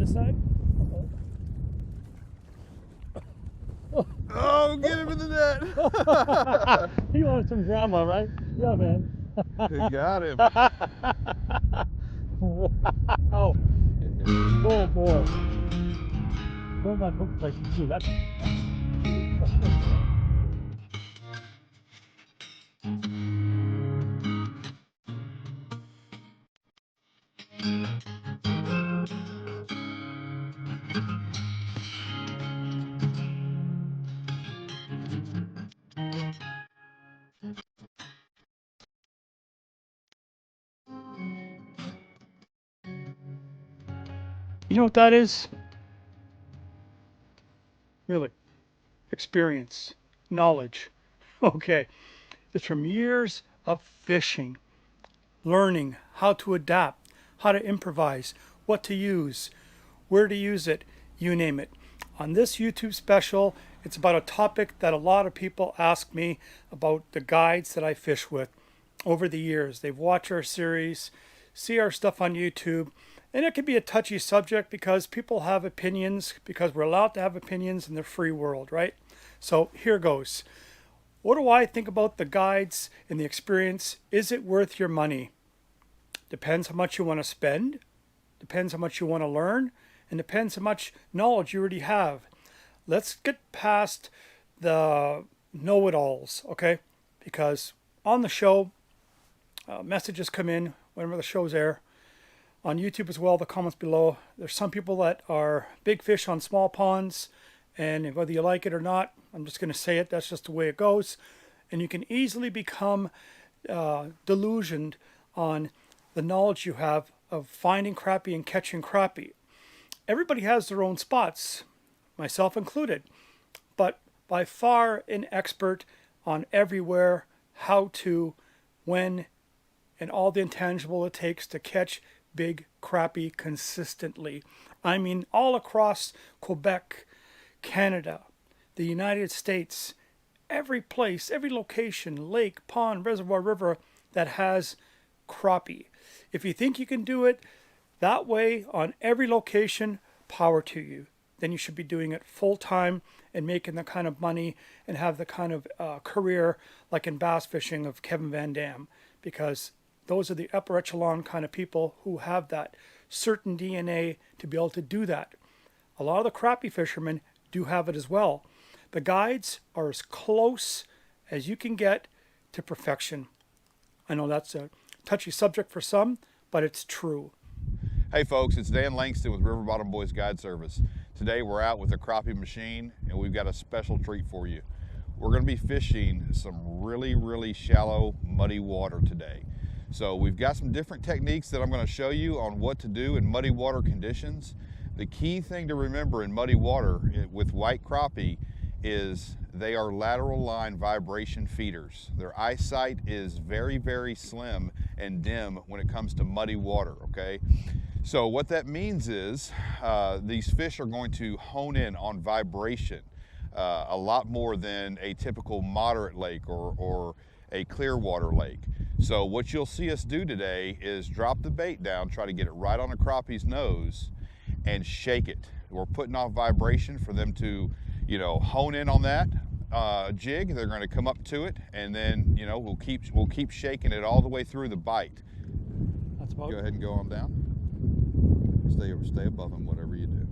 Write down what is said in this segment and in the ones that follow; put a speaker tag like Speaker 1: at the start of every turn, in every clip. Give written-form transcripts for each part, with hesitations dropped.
Speaker 1: this side?
Speaker 2: Oh, get him in the net.
Speaker 1: You want some drama, right? Yeah, man.
Speaker 2: You got him.
Speaker 1: Wow. Oh boy. Well, that looks like too. That's you know what that is? Really? Experience, knowledge. Okay. It's from years of fishing, learning how to adapt, how to improvise, what to use, where to use it, you name it. On this YouTube special, it's about a topic that a lot of people ask me about, the guides that I fish with over the years. They've watched our series, see our stuff on YouTube, and it can be a touchy subject because people have opinions, because we're allowed to have opinions in the free world, right? So here goes. What do I think about the guides and the experience? Is it worth your money? Depends how much you want to spend, depends how much you want to learn, and depends how much knowledge you already have. Let's get past the know-it-alls, okay? Because on the show, messages come in whenever the shows air. On YouTube as well, the comments below. There's some people that are big fish on small ponds, and whether you like it or not, I'm just going to say it, that's just the way it goes. And you can easily become delusioned on the knowledge you have of finding crappie and catching crappie. Everybody has their own spots, myself included, but by far an expert on everywhere, how to, when, and all the intangible it takes to catch big crappie consistently. I mean, all across Quebec, Canada, the United States, every place, every location, lake, pond, reservoir, river that has crappie. If you think you can do it that way on every location, power to you. Then you should be doing it full time and making the kind of money and have the kind of career like in bass fishing of Kevin Van Dam, because those are the upper echelon kind of people who have that certain DNA to be able to do that. A lot of the crappie fishermen do have it as well. The guides are as close as you can get to perfection. I know that's a touchy subject for some, but it's true.
Speaker 2: Hey folks, it's Dan Langston with River Bottom Boys Guide Service. Today we're out with a crappie machine and we've got a special treat for you. We're going to be fishing some really shallow, muddy water today. So we've got some different techniques that I'm going to show you on what to do in muddy water conditions. The key thing to remember in muddy water with white crappie is they are lateral line vibration feeders. Their eyesight is very slim and dim when it comes to muddy water, okay? So what that means is these fish are going to hone in on vibration a lot more than a typical moderate lake or a clear water lake. So what you'll see us do today is drop the bait down, try to get it right on a crappie's nose and shake it. We're putting off vibration for them to, you know, hone in on that jig. They're going to come up to it, and then, you know, we'll keep shaking it all the way through the bite.
Speaker 1: That's about.
Speaker 2: Go ahead and go on down. Stay above them, whatever you do.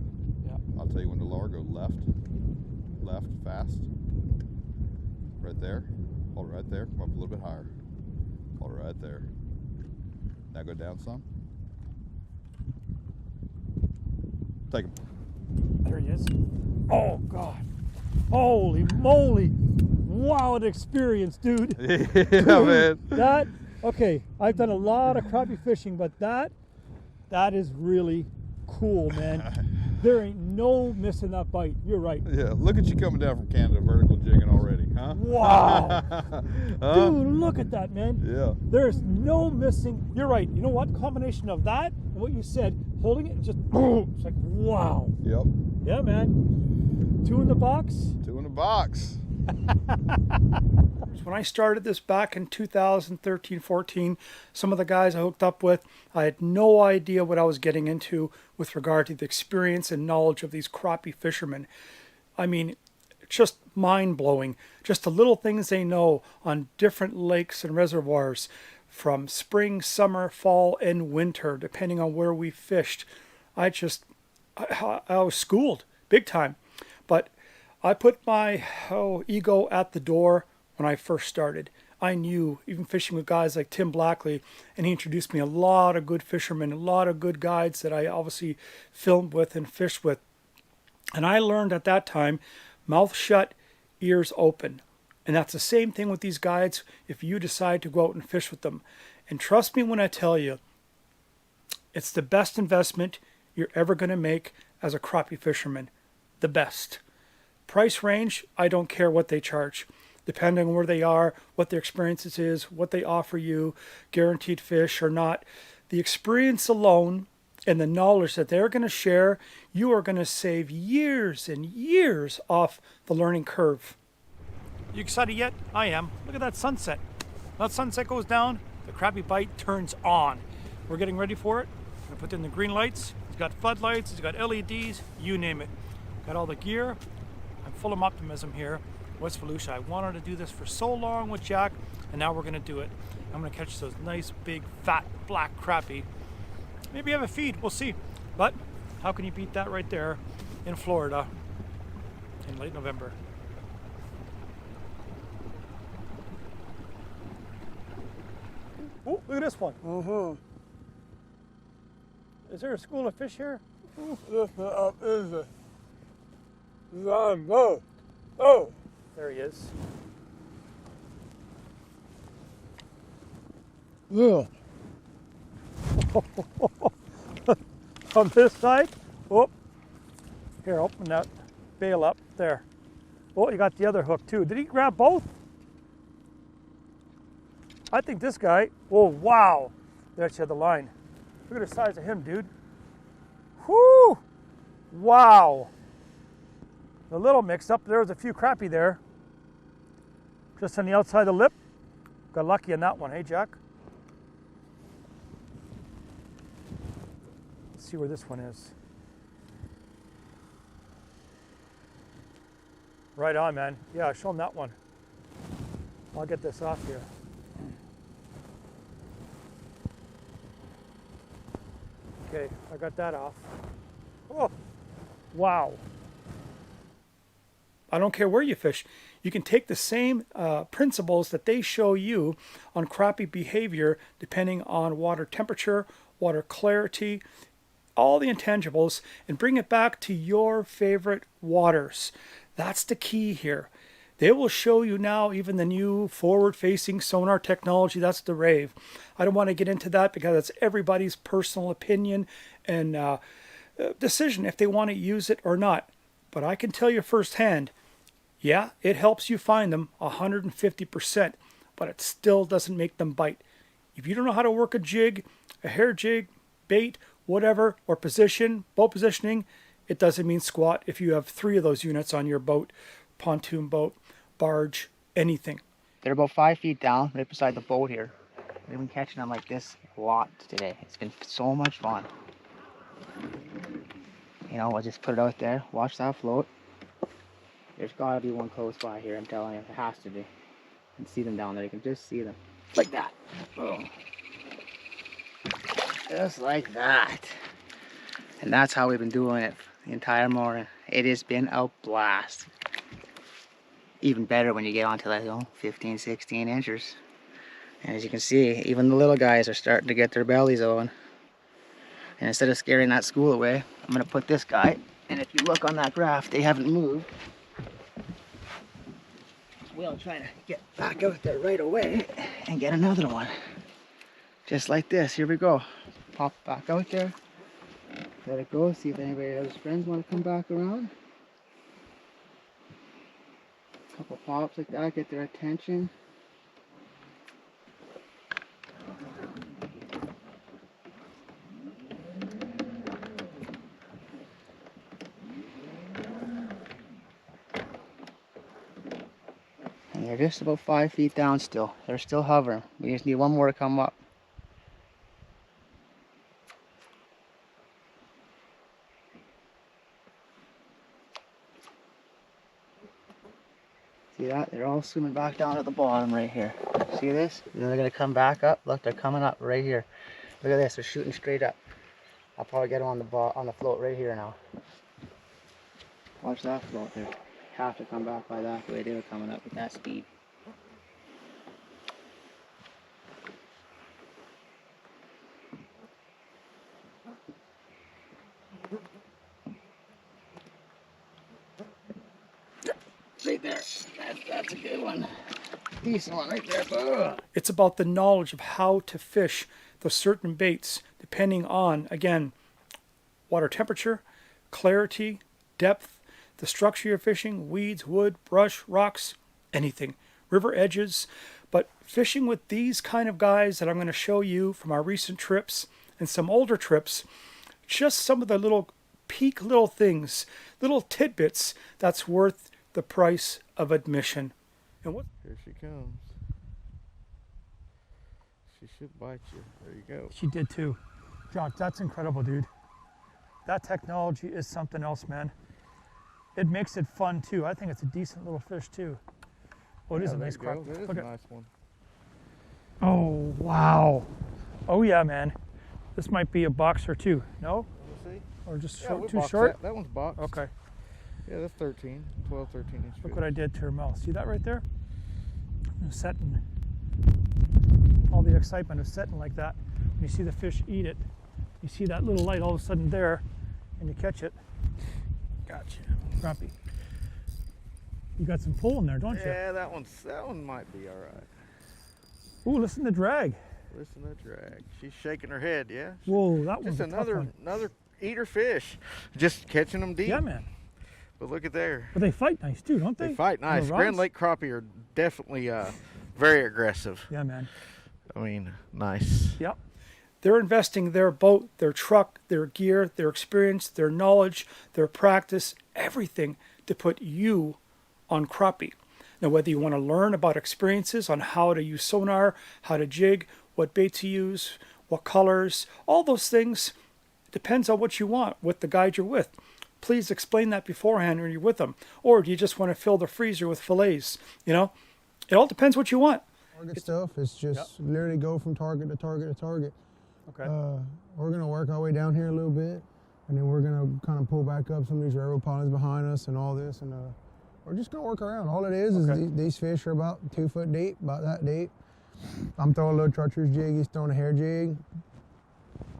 Speaker 1: Yeah.
Speaker 2: I'll tell you when to lower. Go left, fast. Right there. Hold it right there. Come up a little bit higher. Hold it right there. Now go down some. Take him.
Speaker 1: There he is. Oh God. Holy moly. Wow, an experience, dude.
Speaker 2: Yeah,
Speaker 1: Dude,
Speaker 2: man.
Speaker 1: That, okay, I've done a lot of crappie fishing, but that is really cool, man. There ain't no missing that bite. You're right.
Speaker 2: Yeah, look at you coming down from Canada, vertical jigging already, huh?
Speaker 1: Wow.
Speaker 2: Huh?
Speaker 1: Dude, look at that, man.
Speaker 2: Yeah.
Speaker 1: There's no missing. You're right. You know what? Combination of that and what you said, holding it, just boom. It's like, wow.
Speaker 2: Yep.
Speaker 1: Yeah, man. 2 in the box.
Speaker 2: 2 in the box.
Speaker 1: When I started this back in 2013-14, some of the guys I hooked up with, I had no idea what I was getting into with regard to the experience and knowledge of these crappie fishermen. I mean, just mind-blowing. Just the little things they know on different lakes and reservoirs from spring, summer, fall, and winter, depending on where we fished. I was schooled big time. But I put my ego at the door when I first started. I knew, even fishing with guys like Tim Blackley, and he introduced me a lot of good fishermen, a lot of good guides that I obviously filmed with and fished with. And I learned at that time, mouth shut, ears open. And that's the same thing with these guides if you decide to go out and fish with them. And trust me when I tell you, it's the best investment you're ever going to make as a crappie fisherman. The best. Price range, I don't care what they charge. Depending on where they are, what their experience is, what they offer you, guaranteed fish or not. The experience alone and the knowledge that they're going to share, you are going to save years and years off the learning curve. You excited yet? I am. Look at that sunset. That sunset goes down, the crappie bite turns on. We're getting ready for it. I'm going to put in the green lights. It's got floodlights, it's got LEDs, you name it. Got all the gear. I'm full of optimism here. West Volusia. I wanted to do this for so long with Jack, and now we're going to do it. I'm going to catch those nice, big, fat, black crappie. Maybe have a feed, we'll see. But how can you beat that right there in Florida in late November? Oh, look at this one. Is there a school of fish here? There he is.
Speaker 3: Yeah.
Speaker 1: On this side. Oh, here, open that bail up there. Oh, you got the other hook too. Did he grab both? I think this guy. Oh, wow. There's the other line. Look at the size of him, dude. Whoo! Wow. A little mixed up. There was a few crappie there. Just on the outside of the lip. Got lucky on that one, hey, Jack? Let's see where this one is. Right on, man. Yeah, show him that one. I'll get this off here. Okay, I got that off. Oh, wow. I don't care where you fish. You can take the same principles that they show you on crappie behavior depending on water temperature, water clarity, all the intangibles, and bring it back to your favorite waters. That's the key here. They will show you now even the new forward-facing sonar technology. That's the rave. I don't want to get into that because it's everybody's personal opinion and decision if they want to use it or not. But I can tell you firsthand, yeah, it helps you find them 150%, but it still doesn't make them bite. If you don't know how to work a jig, a hair jig, bait, whatever, or position, boat positioning, it doesn't mean squat if you have 3 of those units on your boat, pontoon boat, barge, anything.
Speaker 3: They're about 5 feet down, right beside the boat here. We've been catching them like this a lot today. It's been so much fun. You know, I'll just put it out there, watch that float. There's gotta be one close by here, I'm telling you, it has to be. You can see them down there, you can just see them. Like that. Boom. Just like that. And that's how we've been doing it the entire morning. It has been a blast. Even better when you get onto like 15, 16 inches. And as you can see, even the little guys are starting to get their bellies on. And instead of scaring that school away, I'm gonna put this guy, and if you look on that graph, they haven't moved. We'll try to get back out there right away and get another one. Just like this, here we go. Pop back out there. Let it go, see if anybody else's friends want to come back around. Couple pops like that, get their attention. They're just about 5 feet down still. They're still hovering. We just need one more to come up. See that? They're all swimming back down at the bottom right here. See this? And then they're gonna come back up. Look, they're coming up right here. Look at this, they're shooting straight up. I'll probably get them on the float right here now. Watch that float there. Have to come back by that the way they were coming up with that speed. Right there. That's a good one. Decent one right there. Ugh.
Speaker 1: It's about the knowledge of how to fish the certain baits depending on, again, water temperature, clarity, depth, the structure you're fishing, weeds, wood, brush, rocks, anything, river edges. But fishing with these kind of guys that I'm going to show you from our recent trips and some older trips, just some of the little peak little things, little tidbits that's worth the price of admission. And what?
Speaker 4: Here she comes. She should bite you. There you go.
Speaker 1: She did too. Josh, that's incredible, dude. That technology is something else, man. It makes it fun too. I think it's a decent little fish too. Oh, it is a nice crappie.
Speaker 4: That is
Speaker 1: Look
Speaker 4: a
Speaker 1: at.
Speaker 4: nice one.
Speaker 1: Oh, wow. Oh yeah, man. This might be a box or two. No?
Speaker 4: Let me see.
Speaker 1: Or just
Speaker 4: Yeah,
Speaker 1: short,
Speaker 4: we'll
Speaker 1: too
Speaker 4: box
Speaker 1: short?
Speaker 4: That one's boxed.
Speaker 1: Okay.
Speaker 4: Yeah, that's 13, 12, 13 inch
Speaker 1: Look
Speaker 4: fish.
Speaker 1: what I did to her mouth. See that right there? Setting. All the excitement of setting like that. When you see the fish eat it, you see that little light all of a sudden there, and you catch it. Gotcha. Crappie. You got some pull in there, don't you?
Speaker 4: Yeah, that one might be all right.
Speaker 1: Ooh, listen to drag.
Speaker 4: Listen to that drag. She's shaking her head, yeah?
Speaker 1: Whoa, that one's
Speaker 4: Just
Speaker 1: a tough one.
Speaker 4: another eater fish. Just catching them deep.
Speaker 1: Yeah, man.
Speaker 4: But look at there.
Speaker 1: But they fight nice too, don't they?
Speaker 4: They fight
Speaker 1: On the
Speaker 4: nice.
Speaker 1: rods?
Speaker 4: Grand Lake crappie are definitely very aggressive.
Speaker 1: Yeah, man.
Speaker 4: I mean, nice.
Speaker 1: Yep. They're investing their boat, their truck, their gear, their experience, their knowledge, their practice, everything to put you on crappie. Now, whether you want to learn about experiences on how to use sonar, how to jig, what bait to use, what colors, all those things, depends on what you want with the guide you're with. Please explain that beforehand when you're with them. Or do you just want to fill the freezer with fillets? You know, it all depends what you want.
Speaker 5: Target stuff. It's just literally go from target to target to target.
Speaker 1: Okay.
Speaker 5: We're gonna work our way down here a little bit, and then we're gonna kind of pull back up some of these railroad ponds behind us and all this, and we're just gonna work around. All it is these fish are about 2 foot deep, about that deep. I'm throwing a little treacherous jig. He's throwing a hair jig.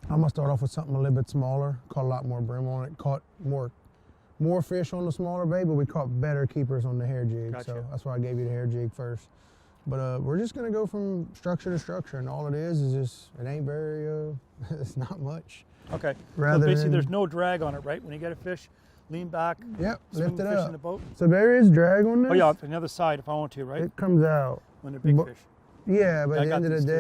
Speaker 5: I'm gonna start off with something a little bit smaller. Caught a lot more brim on it. Caught more fish on the smaller bait, but we caught better keepers on the hair jig.
Speaker 1: Gotcha.
Speaker 5: So that's why I gave you the hair jig first. But we're just gonna go from structure to structure, and all it is just, it ain't very, it's not much.
Speaker 1: Okay.
Speaker 5: Rather
Speaker 1: So basically,
Speaker 5: than-
Speaker 1: there's no drag on it, right? When you get a fish, lean back,
Speaker 5: Yep,
Speaker 1: swing
Speaker 5: lift
Speaker 1: the
Speaker 5: it
Speaker 1: fish in
Speaker 5: up.
Speaker 1: the boat.
Speaker 5: So there is drag on this.
Speaker 1: Oh yeah, on the other side if I want to, right?
Speaker 5: It comes out.
Speaker 1: When they're big
Speaker 5: but-
Speaker 1: fish.
Speaker 5: Yeah, but
Speaker 1: I
Speaker 5: at the
Speaker 1: got
Speaker 5: end of the
Speaker 1: these too.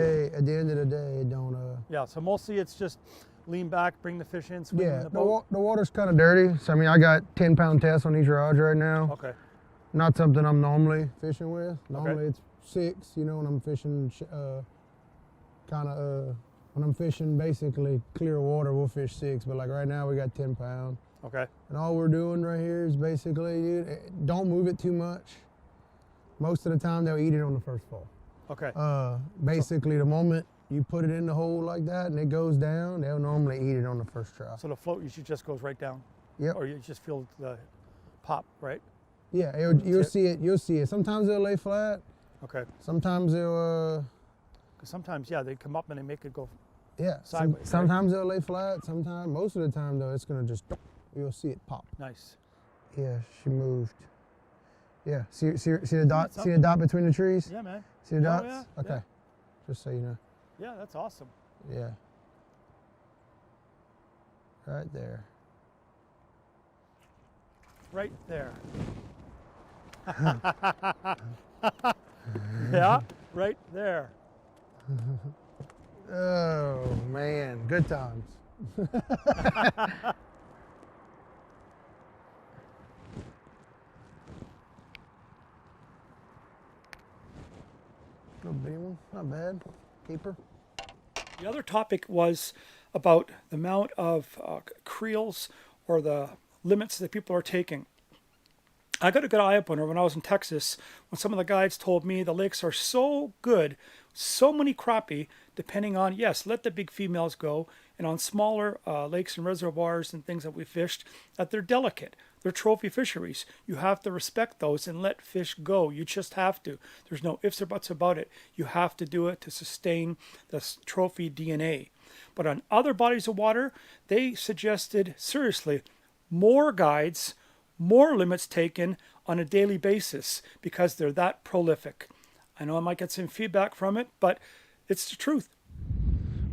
Speaker 5: day, it don't.
Speaker 1: Yeah. So mostly it's just lean back, bring the fish in, swing in
Speaker 5: Yeah,
Speaker 1: the boat.
Speaker 5: the water's kind of dirty. So I mean, I got 10-pound tests on these rods right now.
Speaker 1: Okay.
Speaker 5: Not something I'm normally fishing with. Normally it's 6, you know, when I'm fishing when I'm fishing basically clear water, we'll fish 6, but like right now we got 10 pound.
Speaker 1: Okay.
Speaker 5: And all we're doing right here is basically, dude, don't move it too much. Most of the time they'll eat it on the first fall.
Speaker 1: Okay.
Speaker 5: Basically the moment you put it in the hole like that and it goes down, they'll normally eat it on the first try.
Speaker 1: So the float usually just goes right down.
Speaker 5: Yep.
Speaker 1: Or you just feel the pop, right?
Speaker 5: Yeah, you'll see it. You'll see it. Sometimes they'll lay flat.
Speaker 1: Okay.
Speaker 5: Sometimes they'll,
Speaker 1: Because sometimes, yeah, they come up and they make it go.
Speaker 5: yeah.
Speaker 1: Sideways, right?
Speaker 5: Sometimes they'll lay flat. Sometimes, most of the time though, it's gonna just, you'll see it pop.
Speaker 1: Nice.
Speaker 5: Yeah, she moved. Yeah, see the dot.
Speaker 1: That's
Speaker 5: See the dot between the trees.
Speaker 1: Yeah, man.
Speaker 5: See the
Speaker 1: Oh,
Speaker 5: dots.
Speaker 1: yeah,
Speaker 5: Okay,
Speaker 1: yeah.
Speaker 5: just so you know.
Speaker 1: Yeah, that's awesome.
Speaker 5: Yeah. Right there.
Speaker 1: Right there. Yeah, right there.
Speaker 5: Oh man, good times. Not bad. Keeper.
Speaker 1: The other topic was about the amount of creels or the limits that people are taking. I got a good eye opener when I was in Texas when some of the guides told me the lakes are so good, so many crappie, depending on, yes, let the big females go, and on smaller lakes and reservoirs and things that we fished, that they're delicate. They're trophy fisheries. You have to respect those and let fish go. You just have to. There's no ifs or buts about it. You have to do it to sustain the trophy DNA. But on other bodies of water, they suggested, seriously, more guides, more limits taken on a daily basis because they're that prolific. I know I might get some feedback from it, but it's the truth.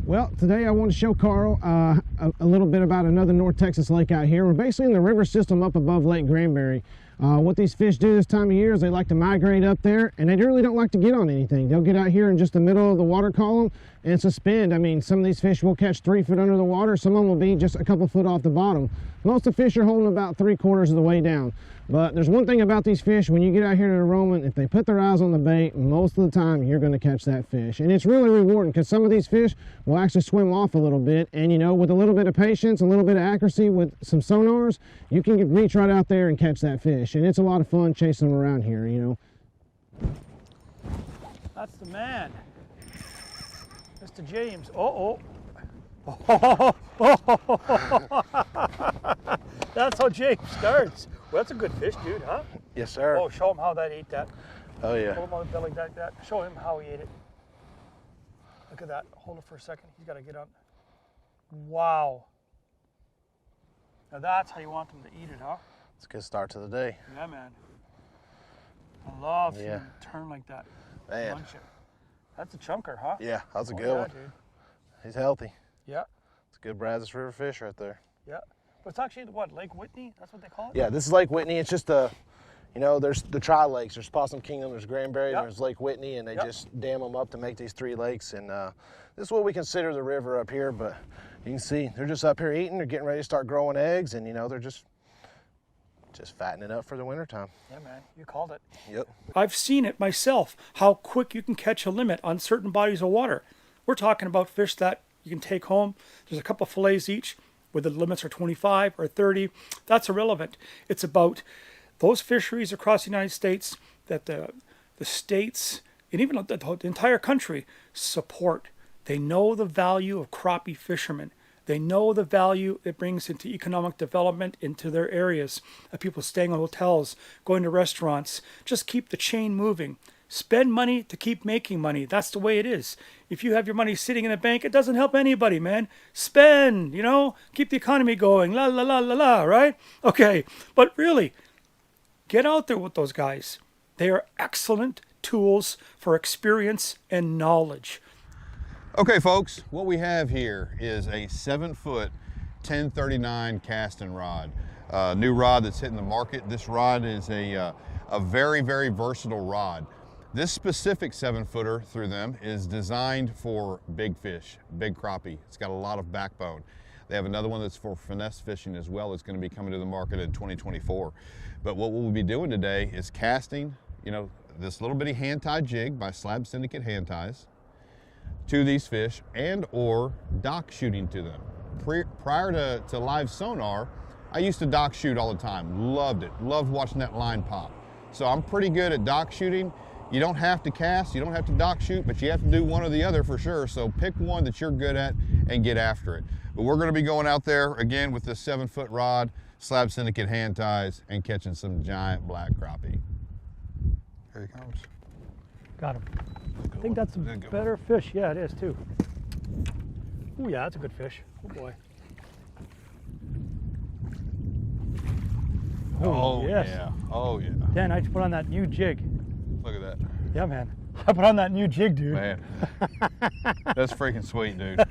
Speaker 6: Well, today I want to show Karl a little bit about another North Texas lake out here. We're basically in the river system up above Lake Granbury. What these fish do this time of year is they like to migrate up there, and they really don't like to get on anything. They'll get out here in just the middle of the water column and suspend. I mean, some of these fish will catch 3 foot under the water. Some of them will be just a couple foot off the bottom. Most of the fish are holding about 3/4 of the way down. But there's one thing about these fish: when you get out here to the Roman, if they put their eyes on the bait, most of the time you're going to catch that fish. And it's really rewarding because some of these fish will actually swim off a little bit. And you know, with a little bit of patience, a little bit of accuracy with some sonars, you can reach right out there and catch that fish. And it's a lot of fun chasing them around here, you know.
Speaker 1: That's the man. Mr. James. Uh-oh. That's how James starts. Well, that's a good fish, dude, huh?
Speaker 4: Yes, sir.
Speaker 1: Oh, show him how that ate that.
Speaker 4: Oh, yeah.
Speaker 1: Hold him on the belly like that. Show him how he ate it. Look at that. Hold it for a second. He's got to get up. Wow. Now that's how you want them to eat it, huh?
Speaker 4: It's a good start to the day.
Speaker 1: Yeah, man. I love seeing
Speaker 4: Yeah.
Speaker 1: him turn like that.
Speaker 4: Man.
Speaker 1: Munch it. That's a chunker, huh?
Speaker 4: Yeah, that's a
Speaker 1: Oh,
Speaker 4: good
Speaker 1: yeah,
Speaker 4: one.
Speaker 1: dude.
Speaker 4: He's healthy.
Speaker 1: Yeah,
Speaker 4: It's a good Brazos River fish right there.
Speaker 1: yeah. But it's actually, what, Lake Whitney? That's what they call it?
Speaker 4: Yeah, this is Lake Whitney. It's just a, you know, there's the tri-lakes. There's Possum Kingdom, there's Granbury,
Speaker 1: Yep.
Speaker 4: there's Lake Whitney, and they
Speaker 1: Yep.
Speaker 4: just dam them up to make these 3 lakes. And this is what we consider the river up here, but you can see they're just up here eating. They're getting ready to start growing eggs, and, you know, they're just fattening up for the wintertime.
Speaker 1: Yeah, man. You called it.
Speaker 4: Yep.
Speaker 1: I've seen it myself, how quick you can catch a limit on certain bodies of water. We're talking about fish that you can take home. There's a couple fillets each, where the limits are 25 or 30. That's irrelevant. It's about those fisheries across the United States that the states and even the entire country support. They know the value of crappie fishermen. They know the value it brings into economic development into their areas, of people staying in hotels, going to restaurants. Just keep the chain moving. Spend money to keep making money. That's the way it is. If you have your money sitting in a bank, it doesn't help anybody, man. Spend, you know, keep the economy going, la la la la la, right? Okay, but really, get out there with those guys. They are excellent tools for experience and knowledge.
Speaker 2: Okay, folks, what we have here is a 7-foot 1039 casting rod. New rod that's hitting the market. This rod is a very, very versatile rod. This specific 7-footer through them is designed for big fish, big crappie. It's got a lot of backbone. They have another one that's for finesse fishing as well. It's going to be coming to the market in 2024. But what we'll be doing today is casting, you know, this little bitty hand-tied jig by Slab Syndicate Hand Ties to these fish, and or dock shooting to them. Prior to live sonar, I used to dock shoot all the time. Loved it. Loved watching that line pop. So I'm pretty good at dock shooting. You don't have to cast, you don't have to dock shoot, but you have to do one or the other for sure. So pick one that you're good at and get after it. But we're gonna be going out there again with this 7-foot rod, Slab Syndicate Hand Ties, and catching some giant black crappie. Here he comes.
Speaker 1: Got him. I think that's a better fish. Yeah, it is too. Oh yeah, that's a good fish. Oh boy.
Speaker 2: Oh
Speaker 1: yes.
Speaker 2: yeah, oh yeah.
Speaker 1: Dan, I just put on that new jig.
Speaker 2: Look at that.
Speaker 1: Yeah, man. I put on that new jig, dude.
Speaker 2: Man, that's freaking sweet, dude.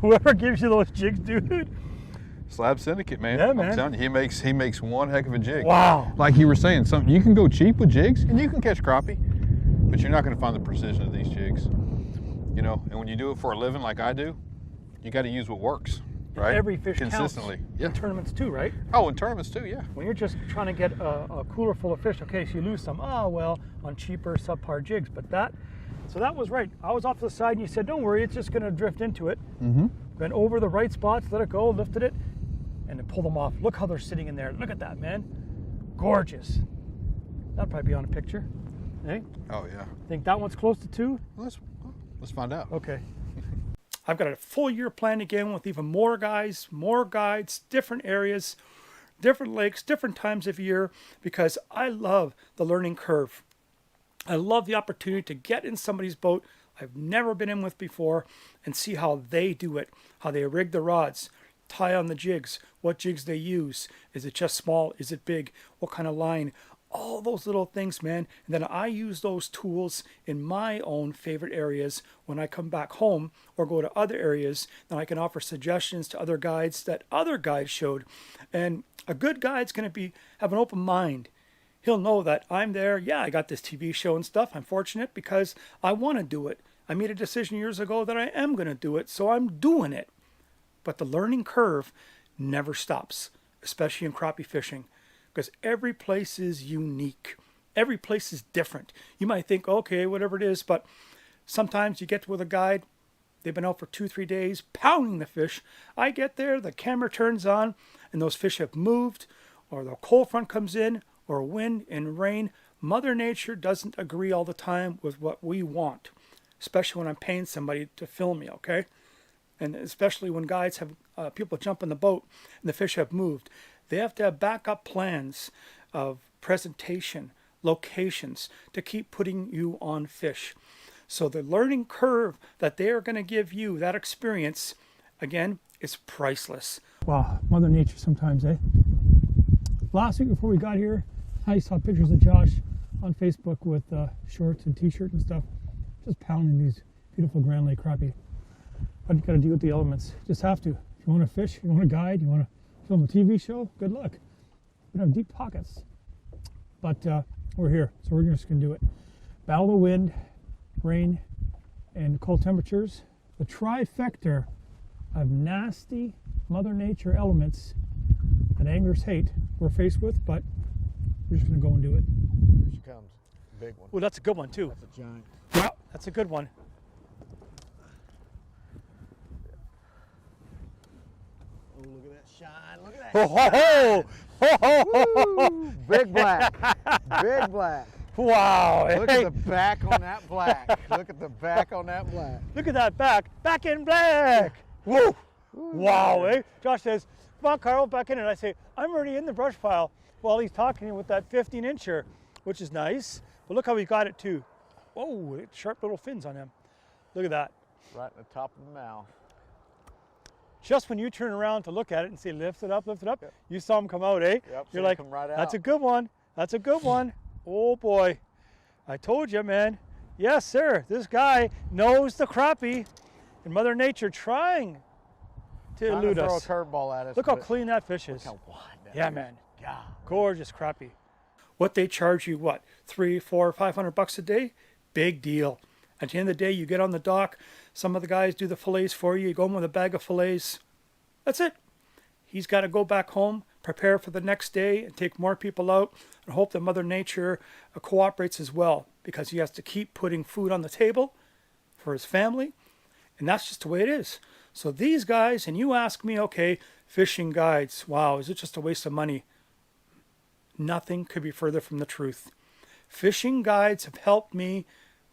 Speaker 1: Whoever gives you those jigs, dude.
Speaker 2: Slab Syndicate, man.
Speaker 1: Yeah, man.
Speaker 2: I'm telling you, he makes one heck of a jig.
Speaker 1: Wow.
Speaker 2: Like you were saying, you can go cheap with jigs and you can catch crappie, but you're not going to find the precision of these jigs. You know, and when you do it for a living like I do, you got to use what works. Right.
Speaker 1: Every fish
Speaker 2: consistently.
Speaker 1: counts.
Speaker 2: Yeah.
Speaker 1: In tournaments too, right?
Speaker 2: Oh, in tournaments too, yeah.
Speaker 1: When you're just trying to get a cooler full of fish, okay, so you lose some. Oh, well, on cheaper, subpar jigs. But so that was right. I was off to the side and you said, don't worry, it's just going to drift into it. Went over the right spots, let it go, lifted it, and then pulled them off. Look how they're sitting in there. Look at that, man. Gorgeous. That'll probably be on a picture. Hey?
Speaker 2: Oh, yeah.
Speaker 1: Think that one's close to 2?
Speaker 2: Well, let's find out.
Speaker 1: Okay. I've got a full year planned again with even more guys, more guides, different areas, different lakes, different times of year, because I love the learning curve. I love the opportunity to get in somebody's boat I've never been in with before and see how they do it, how they rig the rods, tie on the jigs, what jigs they use. Is it just small? Is it big? What kind of line? All those little things, man. And then I use those tools in my own favorite areas when I come back home or go to other areas. Then I can offer suggestions to other guides that other guides showed. And a good guide's going to have an open mind. He'll know that I'm there. Yeah, I got this TV show and stuff. I'm fortunate because I want to do it. I made a decision years ago that I am going to do it, so I'm doing it. But the learning curve never stops, especially in crappie fishing. Because every place is unique. Every place is different. You might think, okay, whatever it is, but sometimes you get with a guide, they've been out for 2-3 days pounding the fish. I get there, the camera turns on, and those fish have moved, or the cold front comes in, or wind and rain. Mother Nature doesn't agree all the time with what we want, especially when I'm paying somebody to film me, okay? And especially when guides have people jump in the boat and the fish have moved. They have to have backup plans of presentation, locations to keep putting you on fish. So the learning curve that they are going to give you, that experience, again, is priceless. Wow, Mother Nature sometimes, eh? Last week before we got here, I saw pictures of Josh on Facebook with shorts and t-shirt and stuff, just pounding these beautiful Grand Lake crappie. But you got to deal with the elements. Just have to. If you want to fish, you want to guide, you want to film a TV show, good luck. We have deep pockets. But we're here, so we're just going to do it. Battle the wind, rain, and cold temperatures. The trifecta of nasty Mother Nature elements that anglers hate we're faced with, but we're just going to go and do it.
Speaker 4: Here she comes. Big one.
Speaker 1: Well, that's a good one, too.
Speaker 4: That's a giant.
Speaker 1: Yeah, that's a good one.
Speaker 4: Oh, look at that shine. Look at that. Woo! Big black. Big black.
Speaker 1: Wow.
Speaker 4: Look at the back on that black. Look at the back on that black.
Speaker 1: Look at that back. Back in black. Woo. Wow. Eh? Josh says, come on, Carl, back in. And I say, I'm already in the brush pile while he's talking with that 15-incher, which is nice. But look how he got it, too. Whoa, sharp little fins on him. Look at that.
Speaker 4: Right in the top of the mouth.
Speaker 1: Just when you turn around to look at it and say, lift it up,
Speaker 4: Yep.
Speaker 1: you saw him come out, eh?
Speaker 4: Yep,
Speaker 1: You're like,
Speaker 4: come right out.
Speaker 1: that's a good one. That's a good one. Oh, boy. I told you, man. Yes, sir. This guy knows the crappie and Mother Nature trying to elude us.
Speaker 4: Throw a curveball at us.
Speaker 1: Look how clean that fish is.
Speaker 4: Look how wide that
Speaker 1: Yeah,
Speaker 4: is.
Speaker 1: man.
Speaker 4: God.
Speaker 1: Gorgeous crappie. What they charge you, what, $300, $400, $500 a day? Big deal. At the end of the day, you get on the dock. Some of the guys do the fillets for you. You go in with a bag of fillets. That's it. He's got to go back home, prepare for the next day, and take more people out, and hope that Mother Nature cooperates as well, because he has to keep putting food on the table for his family, and that's just the way it is. So these guys, and you ask me, okay, fishing guides, wow, is it just a waste of money? Nothing could be further from the truth. Fishing guides have helped me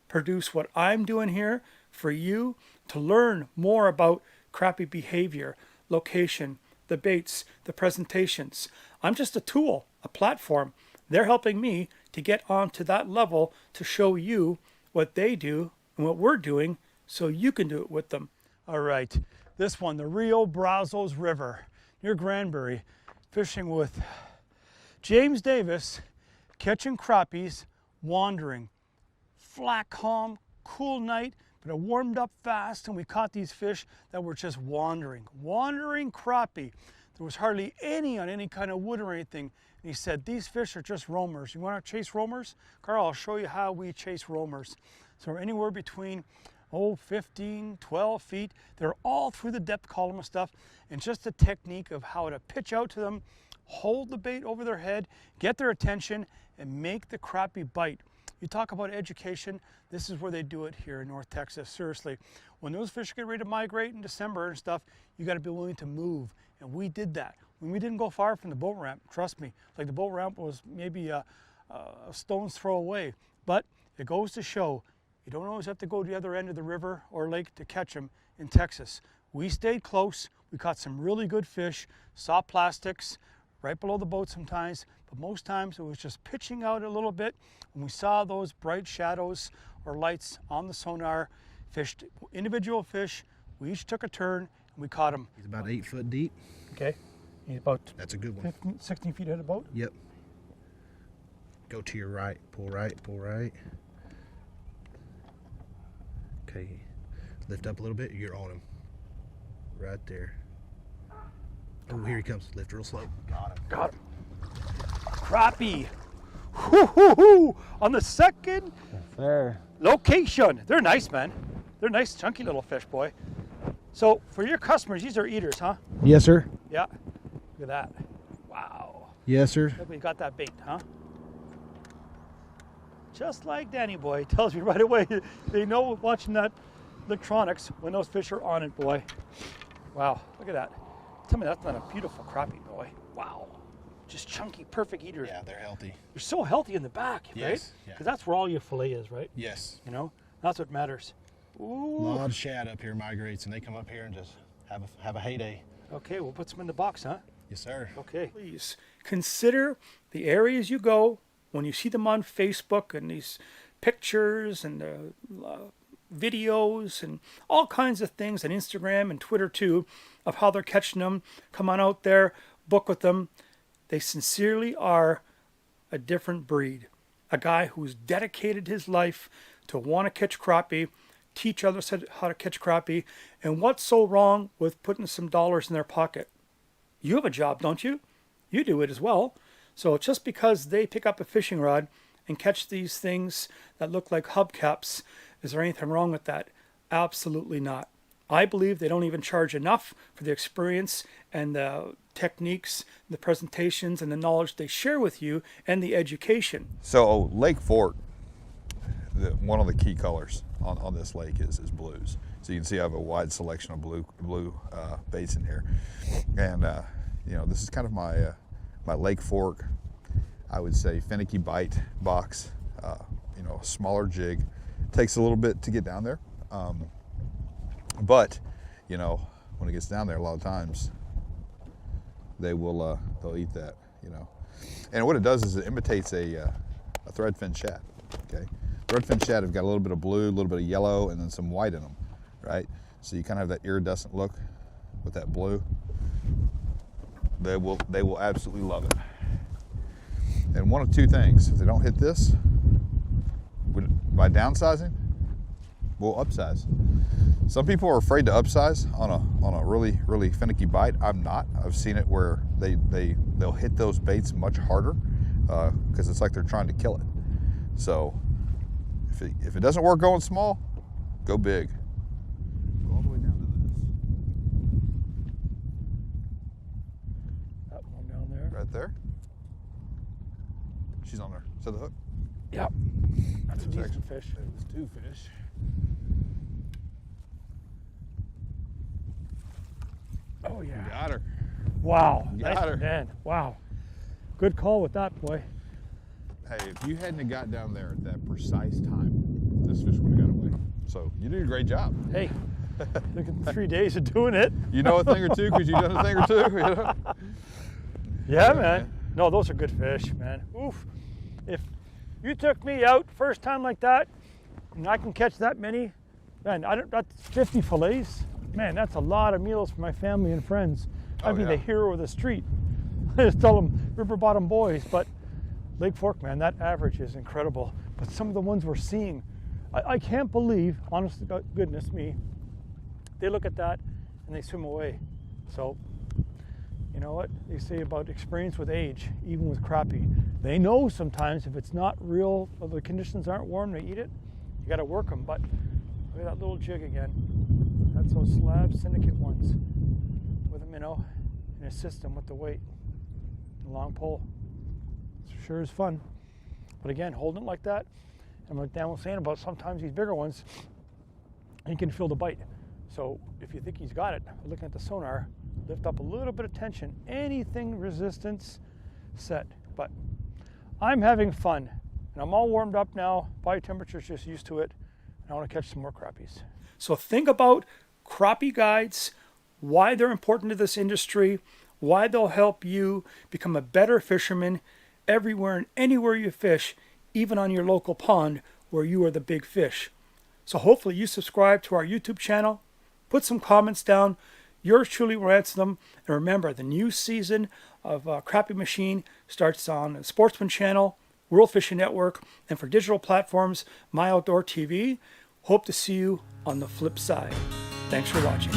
Speaker 1: produce what I'm doing here for you to learn more about crappie behavior, location, the baits, the presentations. I'm just a tool, a platform. They're helping me to get onto that level to show you what they do and what we're doing so you can do it with them. All right, this one, the Rio Brazos River near Granbury, fishing with James Davis, catching crappies, wandering. Flat calm, cool night, but it warmed up fast and we caught these fish that were just wandering crappie. There was hardly any on any kind of wood or anything. And he said, these fish are just roamers. You want to chase roamers? Carl, I'll show you how we chase roamers. So we're anywhere between 15, 12 feet. They're all through the depth column of stuff. And just a technique of how to pitch out to them, hold the bait over their head, get their attention, and make the crappie bite. You talk about education, this is where they do it here in North Texas, seriously. When those fish get ready to migrate in December and stuff, you gotta be willing to move. And we did that. When we didn't go far from the boat ramp, trust me, like the boat ramp was maybe a stone's throw away. But it goes to show, you don't always have to go to the other end of the river or lake to catch them in Texas. We stayed close, we caught some really good fish, soft plastics, right below the boat sometimes, but most times it was just pitching out a little bit. When we saw those bright shadows or lights on the sonar, fished individual fish, we each took a turn and we caught them.
Speaker 4: He's about 8 foot deep.
Speaker 1: Okay, he's about
Speaker 4: That's a good one.
Speaker 1: 15, 16 feet ahead of the boat.
Speaker 4: Yep. Go to your right, pull right, pull right. Okay, lift up a little bit, you're on him. Right there. Oh, here he comes, lift real slow. Got him.
Speaker 1: Got him. Crappie. Woo-hoo-hoo. On the second location. They're nice, man. They're nice, chunky little fish, boy. So for your customers, these are eaters, huh?
Speaker 4: Yes, sir.
Speaker 1: Yeah. Look at that. Wow.
Speaker 4: Yes, sir.
Speaker 1: Look, we got that bait, huh? Just like Danny boy tells me right away. They know watching that electronics when those fish are on it, boy. Wow, look at that. Tell me that's not a beautiful crappie, boy. Wow. Just chunky, perfect eaters.
Speaker 4: Yeah, they're healthy.
Speaker 1: You're so healthy in the back, right?
Speaker 4: Yes, yeah.
Speaker 1: Because that's where all your fillet is, right?
Speaker 4: Yes.
Speaker 1: You know, that's what matters.
Speaker 4: A
Speaker 1: Ooh.
Speaker 4: lot of shad up here migrates, and they come up here and just have a heyday.
Speaker 1: Okay, we'll put some in the box, huh?
Speaker 4: Yes, sir.
Speaker 1: Okay. Please consider the areas you go when you see them on Facebook and these pictures and videos and all kinds of things, and Instagram and Twitter too, of how they're catching them. Come on out there, book with them. They sincerely are a different breed. A guy who's dedicated his life to want to catch crappie, teach others how to catch crappie, and what's so wrong with putting some dollars in their pocket? You have a job, don't you? You do it as well. So just because they pick up a fishing rod and catch these things that look like hubcaps, is there anything wrong with that? Absolutely not. I believe they don't even charge enough for the experience and the techniques, the presentations, and the knowledge they share with you, and the education.
Speaker 2: So Lake Fork, one of the key colors on this lake is blues. So you can see I have a wide selection of blue baits in here, and you know, this is kind of my Lake Fork, I would say, finicky bite box. You know, a smaller jig. Takes a little bit to get down there, but you know, when it gets down there, a lot of times they'll eat that. You know, and what it does is it imitates a threadfin shad. Okay, threadfin shad have got a little bit of blue, a little bit of yellow, and then some white in them, right? So you kind of have that iridescent look with that blue. They will absolutely love it. And one of two things: if they don't hit this, by downsizing, we'll upsize. Some people are afraid to upsize on a really finicky bite. I'm not. I've seen it where they'll hit those baits much harder because it's like they're trying to kill it. So if it doesn't work going small, go big. Go all the way down to this.
Speaker 1: That one down there.
Speaker 2: Right there. She's on there. Is that the hook?
Speaker 1: Yep. That's a decent fish.
Speaker 4: There's 2 fish.
Speaker 1: Oh yeah.
Speaker 2: Got her.
Speaker 1: Wow.
Speaker 2: Got
Speaker 1: Nice
Speaker 2: her.
Speaker 1: man. Wow. Good call with that, boy.
Speaker 2: Hey, if you hadn't have got down there at that precise time, this fish would have got away. So you did a great job.
Speaker 1: Hey, look at 3 days of doing it.
Speaker 2: You know a thing or two because you've done a thing or two. You know?
Speaker 1: Yeah, man. No, those are good fish, man. Oof. If you took me out first time like that, and I can catch that many, man, that's 50 fillets. Man, that's a lot of meals for my family and friends. I'd be the hero of the street. I just tell them river bottom boys, but Lake Fork, man, that average is incredible. But some of the ones we're seeing, I can't believe, honest to goodness me, they look at that and they swim away. So, you know what they say about experience with age, even with crappie. They know sometimes if it's not real, or the conditions aren't warm to eat it, you got to work them. But Look at that little jig again. That's those slab syndicate ones with a minnow and a system with the weight. The long pole. It sure is fun. But again, holding it like that, and like Dan was saying about sometimes these bigger ones, he can feel the bite. So if you think he's got it, looking at the sonar, lift up a little bit of tension, anything resistance, set. But I'm having fun, and I'm all warmed up now. Body temperature's just used to it, and I want to catch some more crappies. So think about crappie guides, why they're important to this industry, why they'll help you become a better fisherman everywhere and anywhere you fish, even on your local pond where you are the big fish. So hopefully you subscribe to our YouTube channel, put some comments down. Yours truly will answer them. And remember, the new season of Crappie Machine starts on the Sportsman Channel, World Fishing Network, and for digital platforms, My Outdoor TV. Hope to see you on the flip side. Thanks for watching.